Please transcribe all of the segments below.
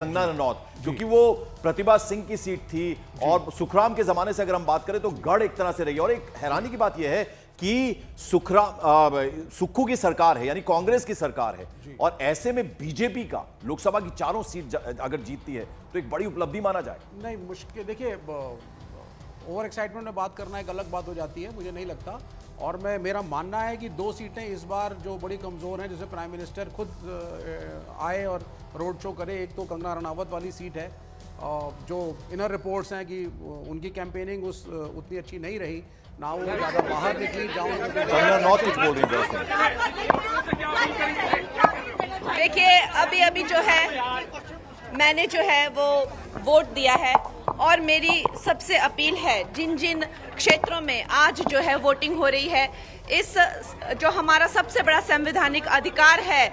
कंगना रनौत, क्योंकि वो प्रतिभा सिंह की सीट थी और सुखराम के जमाने से अगर हम बात करें तो गढ़ एक तरह से रही। और एक हैरानी की बात यह है कि सुक्खू की सरकार है, यानी कांग्रेस की सरकार है, और ऐसे में बीजेपी का लोकसभा की चारों सीट अगर जीतती है तो एक बड़ी उपलब्धि माना जाए। नहीं, मुश्किल, देखिए ओवर एक्साइटमेंट में बात करना एक अलग बात हो जाती है, मुझे नहीं लगता। और मेरा मानना है कि दो सीटें इस बार जो बड़ी कमज़ोर हैं, जैसे प्राइम मिनिस्टर खुद आए और रोड शो करे, एक तो कंगना रनावत वाली सीट है, जो इनर रिपोर्ट्स हैं कि उनकी कैंपेनिंग उतनी अच्छी नहीं रही, ना वो ज़्यादा बाहर निकली, कंगना रनौत कुछ बोल रही है। देखिए, अभी जो है मैंने जो है वो वोट दिया है, और मेरी सबसे अपील है जिन जिन क्षेत्रों में आज जो है वोटिंग हो रही है, इस जो हमारा सबसे बड़ा संवैधानिक अधिकार है,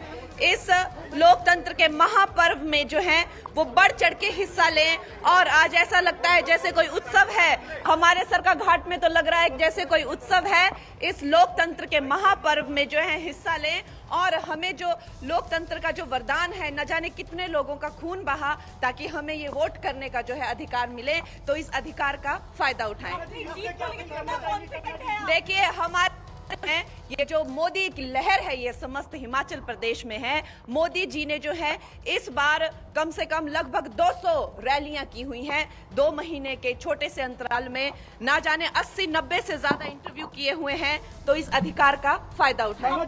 इस लोकतंत्र के महापर्व में जो है वो बढ़ चढ़ के हिस्सा लें। और आज ऐसा लगता है जैसे कोई उत्सव है, हमारे सरका घाट में तो लग रहा है जैसे कोई उत्सव है। इस लोकतंत्र के महापर्व में जो है हिस्सा लें, और हमें जो लोकतंत्र का जो वरदान है, न जाने कितने लोगों का खून बहा ताकि हमें ये वोट करने का जो है अधिकार मिले, तो इस अधिकार का फायदा उठाएं। देखिए, हमारे ये जो मोदी की लहर है, ये समस्त हिमाचल प्रदेश में है। मोदी जी ने जो है इस बार कम से कम लगभग 200 रैलियां की हुई हैं। 2 महीने के छोटे से अंतराल में ना जाने 80-90 से ज्यादा इंटरव्यू किए हुए हैं, तो इस अधिकार का फायदा उठाएं।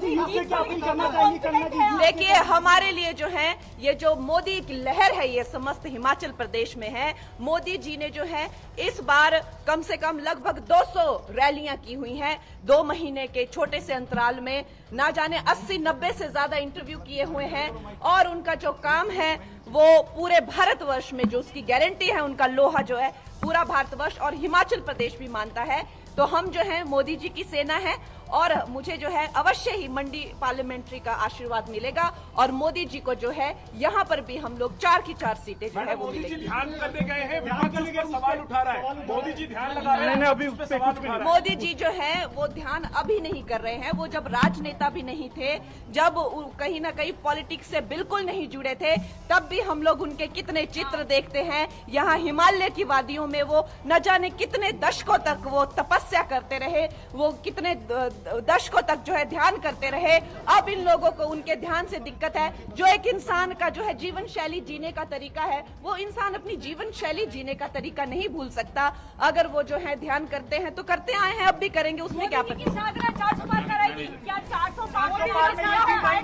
देखिए, हमारे लिए जो है ये जो मोदी की लहर है, ये समस्त हिमाचल प्रदेश में है। मोदी जी ने जो है इस बार कम से कम लगभग 200 रैलियां की हुई हैं। 2 महीने के छोटे से अंतराल में ना जाने 80-90 से ज्यादा इंटरव्यू किए हुए हैं, और उनका जो काम है वो पूरे भारतवर्ष में जो उसकी गारंटी है, उनका लोहा जो है पूरा भारतवर्ष और हिमाचल प्रदेश भी मानता है। तो हम जो है मोदी जी की सेना है, और मुझे जो है अवश्य ही मंडी पार्लियामेंट्री का आशीर्वाद मिलेगा, और मोदी जी को जो है यहाँ पर भी हम लोग 4 की 4 सीटें जो है वो मोदी जी ध्यान करने गए हैं, विपक्ष उस पर सवाल उठा रहा है। मोदी जी ध्यान लगा रहे हैं, अभी उस पर सवाल उठा रहा है। मोदी जी जो है वो ध्यान अभी नहीं कर रहे हैं। वो जब राजनेता भी नहीं थे, जब कहीं ना कहीं पॉलिटिक्स से बिल्कुल नहीं जुड़े थे, तब भी हम लोग उनके कितने चित्र देखते हैं। यहाँ हिमालय की वादियों में वो न जाने कितने दशकों तक वो तपस्या करते रहे, वो कितने दशकों तक जो है ध्यान करते रहे। अब इन लोगों को उनके ध्यान से दिक्कत है। जो एक इंसान का जो है जीवन शैली जीने का तरीका है, वो इंसान अपनी जीवन शैली जीने का तरीका नहीं भूल सकता। अगर वो जो है ध्यान करते हैं तो करते आए हैं, अब भी करेंगे, उसमें क्या पता।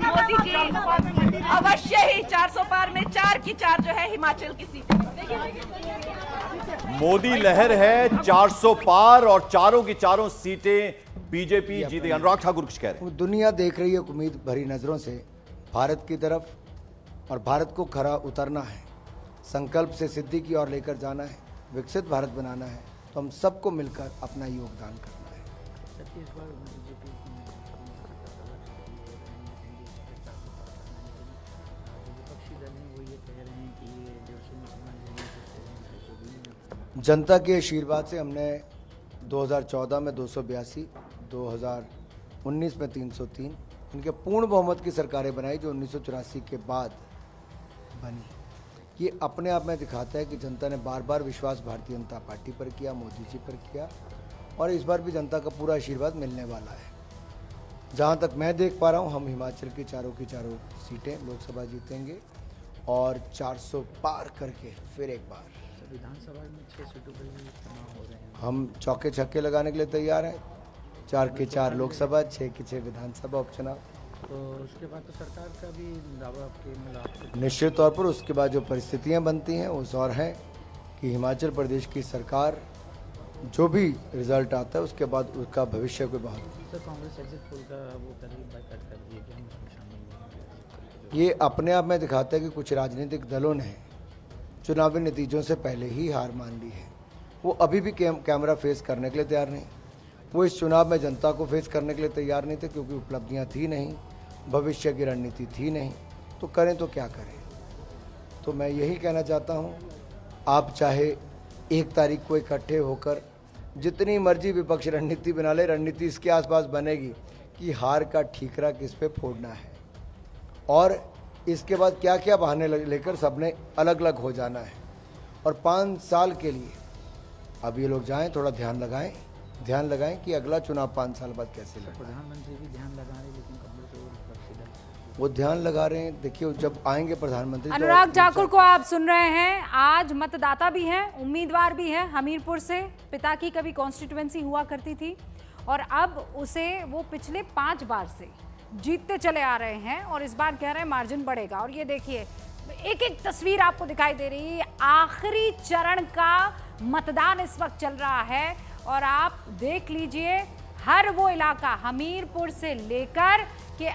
मोदी जी अवश्य ही 400 पार में 4 की 4 जो है हिमाचल की सीट। मोदी लहर है 400 पार, और चारों की चारों सीटें बीजेपी जीतेगी। अनुराग ठाकुर कुछ कह रहे हैं। दुनिया देख रही है उम्मीद भरी नजरों से भारत की तरफ, और भारत को खरा उतरना है, संकल्प से सिद्धि की ओर लेकर जाना है, विकसित भारत बनाना है। तो हम सबको मिलकर अपना योगदान करना है। जनता के आशीर्वाद से हमने 2014 में 282, 2019 में 303, इनके पूर्ण बहुमत की सरकारें बनाई जो 1984 के बाद बनी। ये अपने आप में दिखाता है कि जनता ने बार बार विश्वास भारतीय जनता पार्टी पर किया, मोदी जी पर किया, और इस बार भी जनता का पूरा आशीर्वाद मिलने वाला है। जहाँ तक मैं देख पा रहा हूँ, हम हिमाचल की चारों सीटें लोकसभा जीतेंगे, और 400 पार करके फिर एक बार विधानसभा में 6 सीटों पर भी चुनाव हो रहे हैं। हम चौके छक्के लगाने के लिए तैयार हैं। 4 की 4 लोकसभा, 6 की 6 विधानसभा उपचुनाव। तो उसके बाद तो सरकार का भी दावा आपके मिला। निश्चित तौर पर उसके बाद जो परिस्थितियां बनती हैं उस और हैं कि हिमाचल प्रदेश की सरकार जो भी रिजल्ट आता है उसके बाद उसका भविष्य को बहुत। सर, कांग्रेस एग्जिट पोल का वो बाइकआउट कर दिए कि हम उसमें शामिल नहीं। ये अपने आप में दिखाता है कि कुछ राजनीतिक दलों ने चुनावी नतीजों से पहले ही हार मान ली है। वो अभी भी कैमरा फेस करने के लिए तैयार नहीं। वो इस चुनाव में जनता को फेस करने के लिए तैयार नहीं थे, क्योंकि उपलब्धियां थी नहीं, भविष्य की रणनीति थी नहीं। तो करें तो क्या करें। तो मैं यही कहना चाहता हूँ, आप चाहे 1 तारीख को इकट्ठे होकर जितनी मर्जी विपक्ष रणनीति बना ले, रणनीति इसके आसपास बनेगी कि हार का ठीकरा किस पे फोड़ना है, और इसके बाद क्या क्या बहाने लेकर सबने अलग अलग हो जाना है। और 5 साल के लिए अब ये लोग जाएं, थोड़ा ध्यान लगाएं कि अगला चुनाव 5 साल बाद कैसे लगे। प्रधानमंत्री भी ध्यान लगा रहे, लेकिन कांग्रेस और विपक्षी दल वो ध्यान लगा रहे हैं। देखिए जब आएंगे प्रधानमंत्री तो अनुराग ठाकुर को आप सुन रहे हैं। आज मतदाता भी हैं, उम्मीदवार भी हैं। हमीरपुर से पिता की कभी कॉन्स्टिट्यूएंसी हुआ करती थी और अब उसे वो पिछले 5 बार से जीतते चले आ रहे हैं और इस बार कह रहे हैं मार्जिन बढ़ेगा। और ये देखिए एक एक तस्वीर आपको दिखाई दे रही है। आखिरी चरण का मतदान इस वक्त चल रहा है और आप देख लीजिए हर वो इलाका हमीरपुर से लेकर के